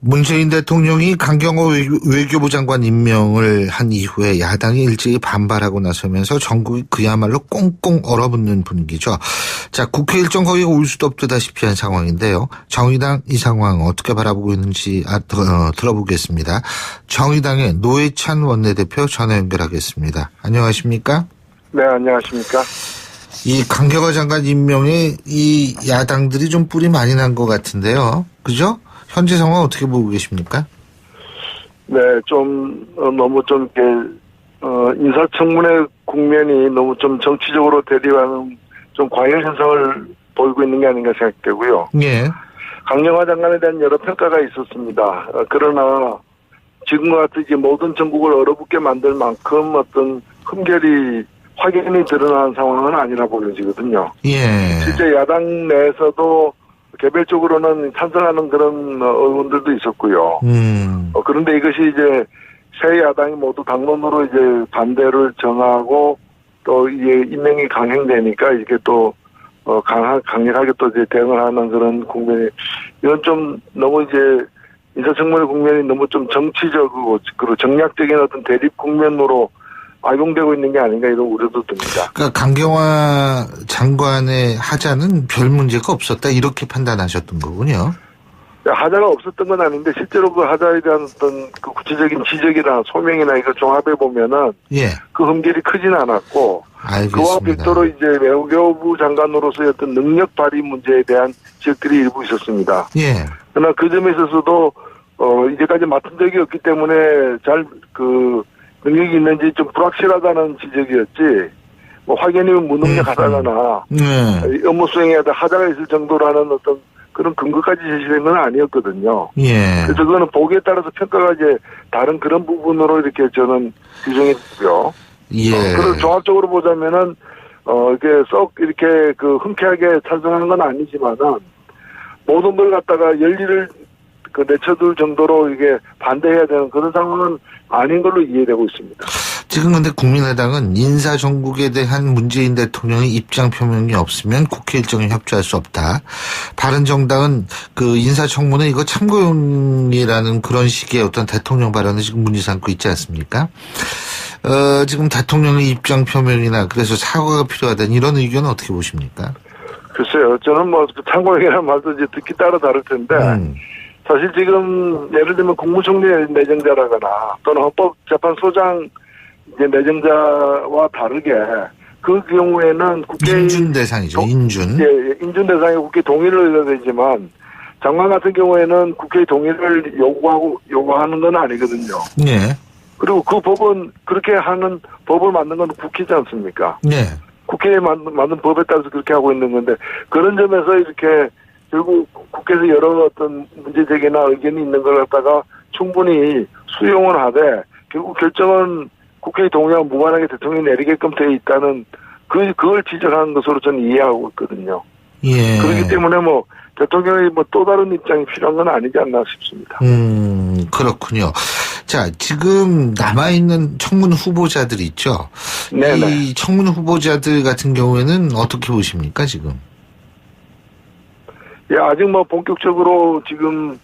문재인 대통령이 강경호 외교부 장관 임명을 한 이후에 야당이 일제히 반발하고 나서면서 전국이 그야말로 꽁꽁 얼어붙는 분위기죠. 자, 국회 일정 거의 올 수도 없다시피 한 상황인데요. 정의당 이 상황 어떻게 바라보고 있는지 들어보겠습니다. 정의당의 노회찬 원내대표 전화 연결하겠습니다. 안녕하십니까? 네, 안녕하십니까? 이 강경호 장관 임명에 이 야당들이 좀 뿔이 많이 난 것 같은데요. 그죠? 현재 상황 어떻게 보고 계십니까? 네, 너무 인사청문회 국면이 너무 정치적으로 대립하는 과열 현상을 보이고 있는 게 아닌가 생각되고요. 예. 강경화 장관에 대한 여러 평가가 있었습니다. 그러나 지금과 같이 모든 전국을 얼어붙게 만들 만큼 어떤 흠결이 확연히 드러난 상황은 아니라 보여지거든요. 예. 실제 야당 내에서도 개별적으로는 찬성하는 그런 의원들도 있었고요. 그런데 이것이 이제 새 야당이 모두 당론으로 이제 반대를 정하고 또 이게 임명이 강행되니까 이게 또 강력하게 또 이제 대응을 하는 그런 국면이, 이건 너무 이제 인사청문회 국면이 너무 정치적이고 그리고 정략적인 어떤 대립 국면으로 악용되고 있는 게 아닌가, 이런 우려도 듭니다. 그러니까 강경화 장관의 하자는 별 문제가 없었다, 이렇게 판단하셨던 거군요. 하자가 없었던 건 아닌데 실제로 그 하자에 대한 어떤 그 구체적인 지적이나 소명이나 이거 종합해 보면은 예. 그 흠결이 크진 않았고, 알겠습니다. 그와 별도로 이제 외교부 장관으로서의 어떤 능력 발휘 문제에 대한 지적들이 일부 있었습니다. 예. 그러나 그 점에 있어서도 이제까지 맡은 적이 없기 때문에 능력이 있는지 불확실하다는 지적이었지, 확연히 무능력하다거나 업무 수행에 대한 하자가 있을 정도라는 어떤 그런 근거까지 제시된 건 아니었거든요. 예. 그래서 그거는 보기에 따라서 평가가 이제 다른 그런 부분으로 이렇게 저는 규정했고요. 예. 그리고 종합적으로 보자면은 이렇게 흔쾌하게 찬성하는 건 아니지만은 모든 걸 갖다가 열리를 내쳐둘 정도로 이게 반대해야 되는 그런 상황은 아닌 걸로 이해되고 있습니다. 지금 근데 국민의당은 인사 정국에 대한 문재인 대통령의 입장 표명이 없으면 국회 일정에 협조할 수 없다. 바른정당은 인사청문회 이거 참고용이라는 그런 식의 어떤 대통령 발언을 지금 문제 삼고 있지 않습니까? 지금 대통령의 입장 표명이나 그래서 사과가 필요하다는 이런 의견은 어떻게 보십니까? 글쎄요. 저는 참고용이라는 말도 이제 듣기 따라 다를 텐데, 사실 지금 예를 들면 국무총리 내정자라거나 또는 헌법재판소장 내정자와 다르게 그 경우에는 국회 인준 대상이죠. 인준. 예, 인준 대상에 국회 동의를 해야 되지만 장관 같은 경우에는 국회 동의를 요구하는 건 아니거든요. 예. 그리고 그 법은 그렇게 하는 법을 만든 건 국회지 않습니까? 예. 국회에 만든 법에 따라서 그렇게 하고 있는 건데, 그런 점에서 이렇게 결국 국회에서 여러 어떤 문제제기나 의견이 있는 걸 갖다가 충분히 수용을 하되 결국 결정은 국회의 동의와 무관하게 대통령이 내리게끔 되어 있다는 그걸 지적하는 것으로 저는 이해하고 있거든요. 예. 그렇기 때문에 대통령의 또 다른 입장이 필요한 건 아니지 않나 싶습니다. 그렇군요. 자, 지금 남아있는 청문 후보자들 있죠? 네네. 이 청문 후보자들 같은 경우에는 어떻게 보십니까, 지금? 예, 아직 본격적으로 지금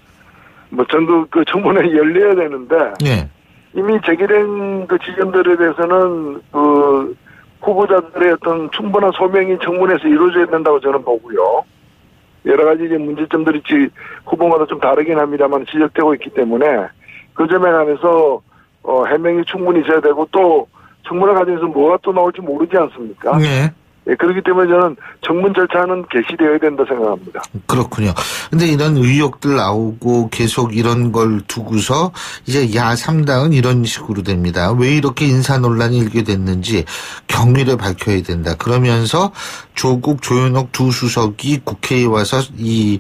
전국 청문회 열려야 되는데, 예. 이미 제기된 지점들에 대해서는 후보자들의 어떤 충분한 소명이 청문회에서 이루어져야 된다고 저는 보고요. 여러 가지 이제 문제점들이 후보마다 좀 다르긴 합니다만 지적되고 있기 때문에 그 점에 관해서 해명이 충분히 있어야 되고, 또 청문회 과정에서 뭐가 또 나올지 모르지 않습니까? 네. 예, 그렇기 때문에 저는 청문 절차는 개시되어야 된다 생각합니다. 그렇군요. 근데 이런 의혹들 나오고 계속 이런 걸 두고서 이제 야3당은 이런 식으로 됩니다. 왜 이렇게 인사 논란이 일게 됐는지 경위를 밝혀야 된다. 그러면서 조국, 조현옥 두 수석이 국회에 와서 이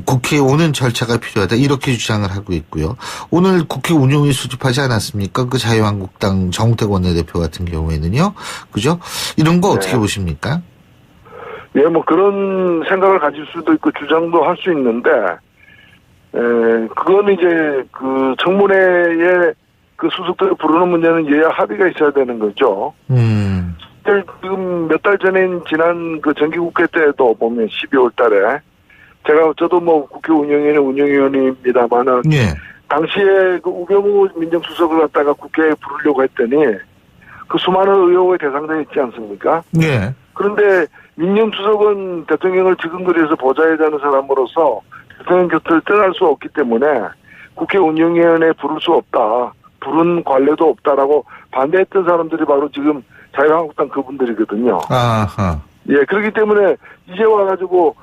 국회에 오는 절차가 필요하다. 이렇게 주장을 하고 있고요. 오늘 국회 운영위 수집하지 않았습니까? 자유한국당 정우택 원내대표 같은 경우에는요. 그죠? 이런 거 어떻게 보십니까? 예, 그런 생각을 가질 수도 있고 주장도 할 수 있는데, 그건 이제 청문회에 수석들을 부르는 문제는 여야 합의가 있어야 되는 거죠. 지금 몇 달 전에 지난 정기국회 때도 보면 12월 달에 저도 뭐 국회 운영위원입니다만은 예. 당시에 그 우병우 민정수석을 갖다가 국회에 부르려고 했더니 그 수많은 의혹의 대상자가 있지 않습니까? 예. 그런데 민정수석은 대통령을 지근거리에서 보좌해야 되는 사람으로서 대통령 곁을 떠날 수 없기 때문에 국회 운영위원회에 부를 수 없다. 부른 관례도 없다라고 반대했던 사람들이 바로 지금 자유한국당 그분들이거든요. 아하. 예, 그렇기 때문에 이제 와가지고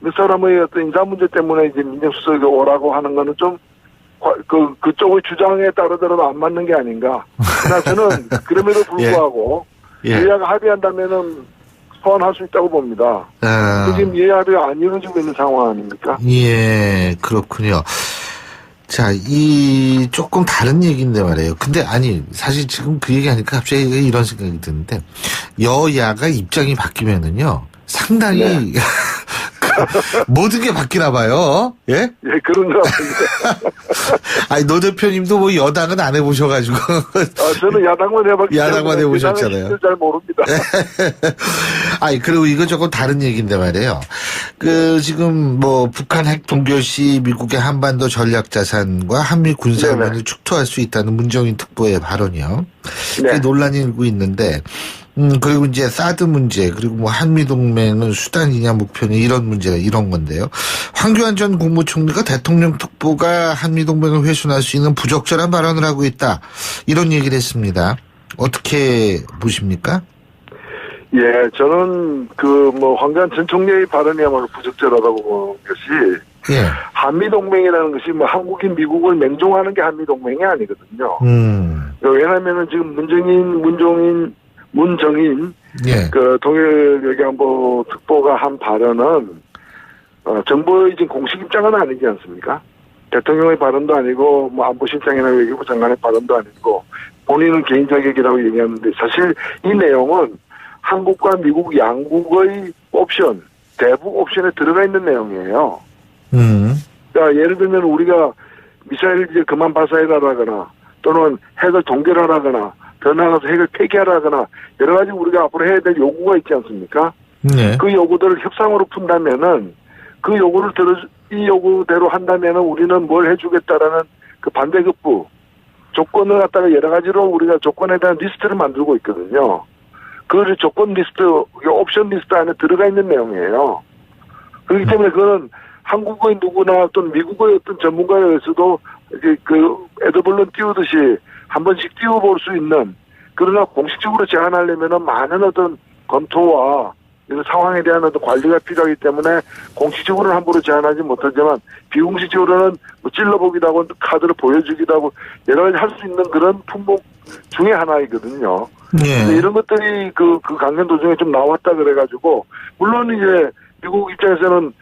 몇 사람의 어떤 인사 문제 때문에 이제 민정수석이 오라고 하는 거는 좀 그쪽의 주장에 따르더라도 안 맞는 게 아닌가. 그러나 저는 그럼에도 불구하고 예. 여야가 합의한다면은 소환할 수 있다고 봅니다. 지금 여야 합의가 안 이루어지고 있는 상황 아닙니까? 예, 그렇군요. 자, 이 조금 다른 얘기인데 말이에요. 근데 아니 사실 지금 그 얘기하니까 갑자기 이런 생각이 드는데 여야가 입장이 바뀌면은요 상당히 네. 모든 게 바뀌나 봐요. 예? 예, 그런 것 같습니다. 아니 노 대표님도 뭐 여당은 안 해보셔가지고. 저는 야당만 해봤기 때문에 야당만 해보셨잖아요. 잘 모릅니다. 아니 그리고 이거 조금 다른 얘기인데 말이에요. 지금 뭐 북한 핵 동결시 미국의 한반도 전략 자산과 한미 군사면을 축소할 수 있다는 문정인 특보의 발언이요. 네. 그게 논란이 일고 있는데. 그리고 이제 사드 문제, 그리고 뭐 한미동맹은 수단이냐 목표냐 이런 문제가 이런 건데요. 황교안 전 국무총리가 대통령 특보가 한미동맹을 훼손할 수 있는 부적절한 발언을 하고 있다. 이런 얘기를 했습니다. 어떻게 보십니까? 예, 저는 황교안 전 총리의 발언이야말로 부적절하다고 보는 것이 예. 한미동맹이라는 것이 뭐 한국이 미국을 맹종하는 게 한미동맹이 아니거든요. 왜냐하면은 지금 문정인 예. 동일 외교안보 특보가 한 발언은 정부의 지금 공식 입장은 아니지 않습니까? 대통령의 발언도 아니고 뭐 안보실장이나 외교부 장관의 발언도 아니고 본인은 개인 자격이라고 얘기하는데 사실 이 내용은 한국과 미국 양국의 옵션, 대북 옵션에 들어가 있는 내용이에요. 그러니까 예를 들면 우리가 미사일을 이제 그만 발사해라거나 또는 핵을 동결하라거나 더 나아가서 핵을 폐기하라거나 여러 가지 우리가 앞으로 해야 될 요구가 있지 않습니까? 네. 그 요구들을 협상으로 푼다면은 그 요구를 이 요구대로 한다면은 우리는 뭘 해주겠다라는 그 반대급부 조건을 갖다가 여러 가지로 우리가 조건에 대한 리스트를 만들고 있거든요. 그 조건 리스트, 옵션 리스트 안에 들어가 있는 내용이에요. 그렇기 때문에 그거는 한국의 누구나 또는 미국의 어떤 전문가에 의해서도 에드벌룬 띄우듯이 한 번씩 띄워볼 수 있는, 그러나 공식적으로 제안하려면은 많은 어떤 검토와 이런 상황에 대한 어떤 관리가 필요하기 때문에 공식적으로는 함부로 제안하지 못하지만 비공식적으로는 뭐 찔러보기도 하고 카드를 보여주기도 하고 여러 가지 할 수 있는 그런 품목 중에 하나이거든요. 네. 이런 것들이 그 강연 도중에 좀 나왔다 그래가지고 물론 이제 미국 입장에서는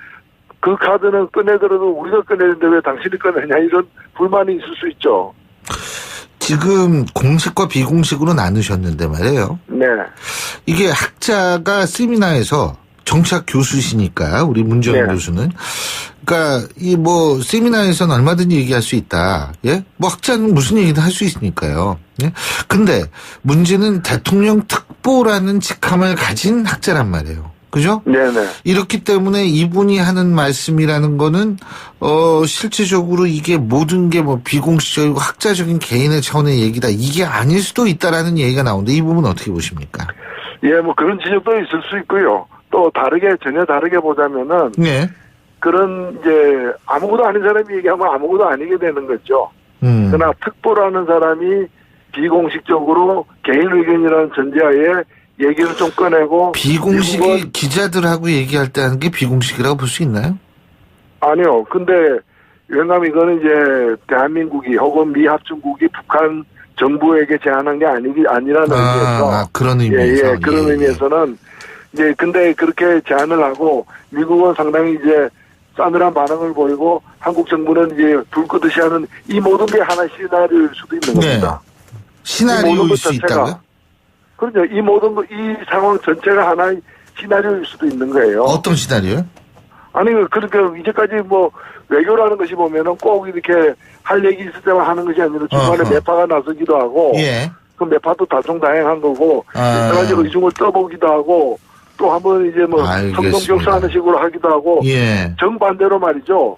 그 카드는 꺼내더라도 우리가 꺼내는데 왜 당신이 꺼내냐 이런 불만이 있을 수 있죠. 지금 공식과 비공식으로 나누셨는데 말이에요. 네. 이게 학자가 세미나에서 정치학 교수시니까 우리 문정인 네. 교수는 그러니까 이 뭐 세미나에서는 얼마든지 얘기할 수 있다. 예? 뭐 학자는 무슨 얘기든 할 수 있으니까요. 예? 근데 문제는 대통령 특보라는 직함을 가진 학자란 말이에요. 그죠? 네네. 이렇기 때문에 이분이 하는 말씀이라는 거는 실질적으로 이게 모든 게 뭐 비공식적이고 학자적인 개인의 차원의 얘기다. 이게 아닐 수도 있다라는 얘기가 나오는데 이 부분은 어떻게 보십니까? 예, 뭐 그런 지적도 있을 수 있고요. 또 전혀 다르게 보자면은 네. 그런 이제 아무것도 아닌 사람이 얘기하면 아무것도 아니게 되는 거죠. 그러나 특보라는 사람이 비공식적으로 개인 의견이라는 전제하에 얘기를 좀 꺼내고 비공식이 기자들하고 얘기할 때 하는 게 비공식이라고 볼 수 있나요? 아니요. 근데 왜냐하면 이거는 이제 대한민국이 혹은 미합중국이 북한 정부에게 제안한 게 아니라는 의미에서 그런 의미에서 예, 그런 의미에서는 이제 근데 그렇게 제안을 하고 미국은 상당히 이제 싸늘한 반응을 보이고 한국 정부는 이제 불 끄듯이 하는 이 모든 게 하나의 시나리오일 수도 있는 겁니다. 시나리오일 수 있다고요? 그렇죠. 이 상황 전체가 하나의 시나리오일 수도 있는 거예요. 어떤 시나리오요? 아니, 그러니까 이제까지 뭐 외교라는 것이 보면은 꼭 이렇게 할 얘기 있을 때만 하는 것이 아니라 중간에 매파가 나서기도 하고, 예. 그 매파도 다종다양한 거고, 여러 가지 의중을 떠보기도 하고, 또 한번 이제 뭐 성동격사하는 식으로 하기도 하고 예. 정반대로 말이죠.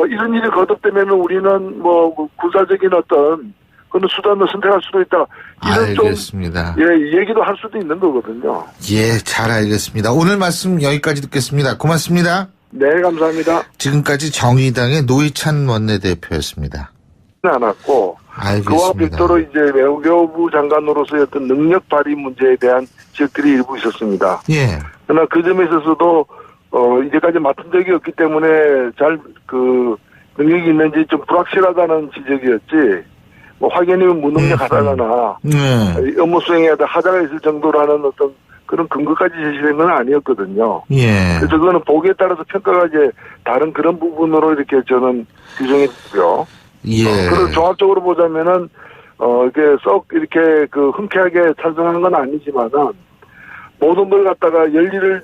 이런 일이 거듭되면 우리는 뭐 군사적인 어떤 그런 수단을 선택할 수도 있다. 이런 알겠습니다. 좀 얘기도 할 수도 있는 거거든요. 예, 잘 알겠습니다. 오늘 말씀 여기까지 듣겠습니다. 고맙습니다. 네, 감사합니다. 지금까지 정의당의 노회찬 원내대표였습니다. 않았고 알겠습니다. 그와 별도로 이제 외교부 장관으로서의 어떤 능력 발휘 문제에 대한 지적들이 일부 있었습니다. 예. 그러나 그 점에 있어서도 이제까지 맡은 적이 없기 때문에 잘 그 능력이 있는지 좀 불확실하다는 지적이었지. 뭐 확연히 무능력하다거나 업무 수행에 대한 하자가 있을 정도라는 어떤 그런 근거까지 제시된 건 아니었거든요. 예. 그래서 그거는 보기에 따라서 평가가 이제 다른 그런 부분으로 이렇게 저는 규정이 되고요. 예. 그래서 종합적으로 보자면은 이게 썩 이렇게 그 흔쾌하게 찬성하는 건 아니지만은 모든 걸 갖다가 열리를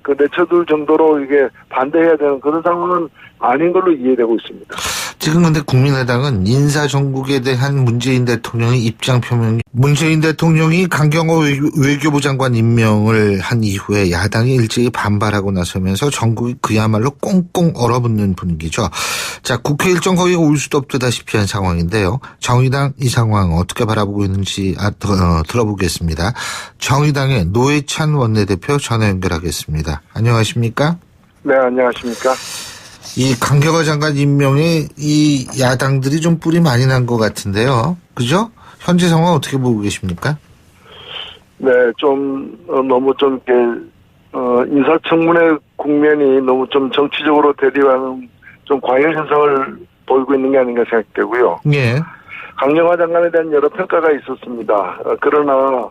그 내쳐둘 정도로 이게 반대해야 되는 그런 상황은 아닌 걸로 이해되고 있습니다. 지금 근데 국민의당은 인사정국에 대한 문재인 대통령의 입장 표명이 문재인 대통령이 강경호 외교부 장관 임명을 한 이후에 야당이 일제히 반발하고 나서면서 전국이 그야말로 꽁꽁 얼어붙는 분위기죠. 자, 국회 일정 거의 올 수도 없다시피 한 상황인데요. 정의당 이 상황 어떻게 바라보고 있는지 들어보겠습니다. 정의당의 노회찬 원내대표 전화 연결하겠습니다. 안녕하십니까? 네, 안녕하십니까? 이 강경화 장관 임명에 이 야당들이 좀 뿔이 많이 난 것 같은데요. 그죠? 현재 상황 어떻게 보고 계십니까? 네, 좀 너무 좀 이렇게 인사청문회 국면이 너무 좀 정치적으로 대립하는 좀 과열 현상을 보이고 있는 게 아닌가 생각되고요. 예. 강경화 장관에 대한 여러 평가가 있었습니다. 그러나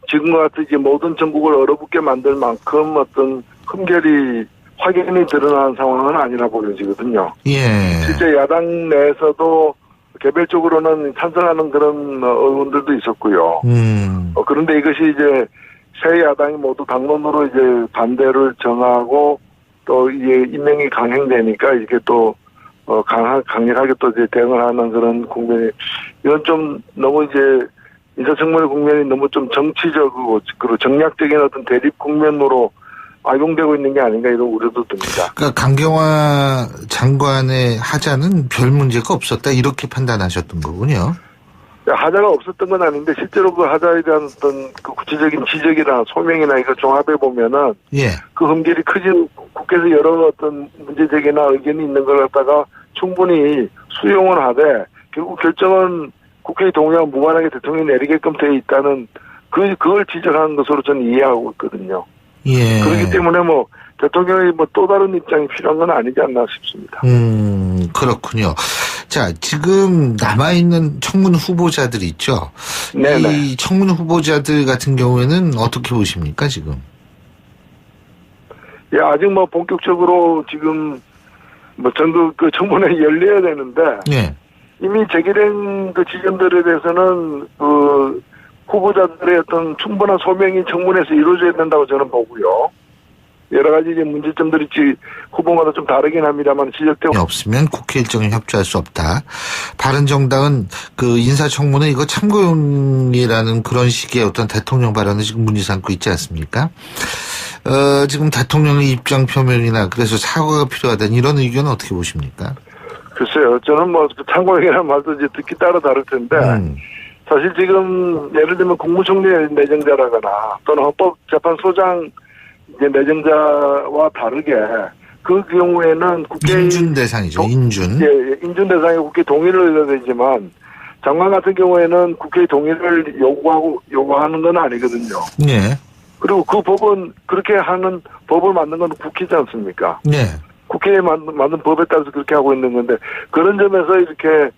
지금과 같이 이제 모든 전국을 얼어붙게 만들 만큼 어떤 흠결이 확연히 드러난 상황은 아니라 보여지거든요. 예. 실제 야당 내에서도 개별적으로는 찬성하는 그런 의원들도 있었고요. 그런데 이것이 이제 새 야당이 모두 당론으로 이제 반대를 정하고 또 이게 임명이 강행되니까 이렇게 또 강력하게 또 이제 대응을 하는 그런 국면이 이건 좀 너무 이제 인사청문회 국면이 너무 좀 정치적이고 그리고 정략적인 어떤 대립 국면으로 악용되고 있는 게 아닌가 이런 우려도 듭니다. 그러니까 강경화 장관의 하자는 별 문제가 없었다 이렇게 판단하셨던 거군요. 하자가 없었던 건 아닌데 실제로 그 하자에 대한 어떤 그 구체적인 지적이나 소명이나 이거 종합해 보면은 예. 그 흠결이 크지 국회에서 여러 어떤 문제제기나 의견이 있는 걸 갖다가 충분히 수용을 하되 결국 결정은 국회의 동의와 무관하게 대통령이 내리게끔 되어 있다는 그걸 지적하는 것으로 저는 이해하고 있거든요. 예. 그렇기 때문에 뭐 대통령이 뭐 또 다른 입장이 필요한 건 아니지 않나 싶습니다. 그렇군요. 자, 지금 남아있는 청문 후보자들 있죠? 네네. 이 청문 후보자들 같은 경우에는 어떻게 보십니까, 지금? 예, 아직 뭐 본격적으로 지금 뭐 전국 그 청문회 열려야 되는데. 네. 이미 제기된 그 지점들에 대해서는 그 후보자들의 어떤 충분한 소명이 청문회에서 이루어져야 된다고 저는 보고요. 여러 가지 이제 문제점들이 후보마다 좀 다르긴 합니다만 지적되고 없으면 국회 일정에 협조할 수 없다. 바른정당은 그 인사청문회 이거 참고용이라는 그런 식의 어떤 대통령 발언을 지금 문제 삼고 있지 않습니까? 지금 대통령의 입장 표명이나 그래서 사과가 필요하다는 이런 의견은 어떻게 보십니까? 글쎄요. 저는 뭐 참고용이라는 말도 이제 듣기 따라 다를 텐데 사실 지금 예를 들면 국무총리 내정자라거나 또는 헌법재판소장 이제 내정자와 다르게 그 경우에는 국회 인준 대상이죠. 인준. 예, 인준 대상에 국회 동의를 해야 되지만 장관 같은 경우에는 국회 동의를 요구하는 건 아니거든요. 네. 그리고 그 법은 그렇게 하는 법을 만든 건 국회지 않습니까? 네. 국회에 만든 법에 따라서 그렇게 하고 있는 건데 그런 점에서 이렇게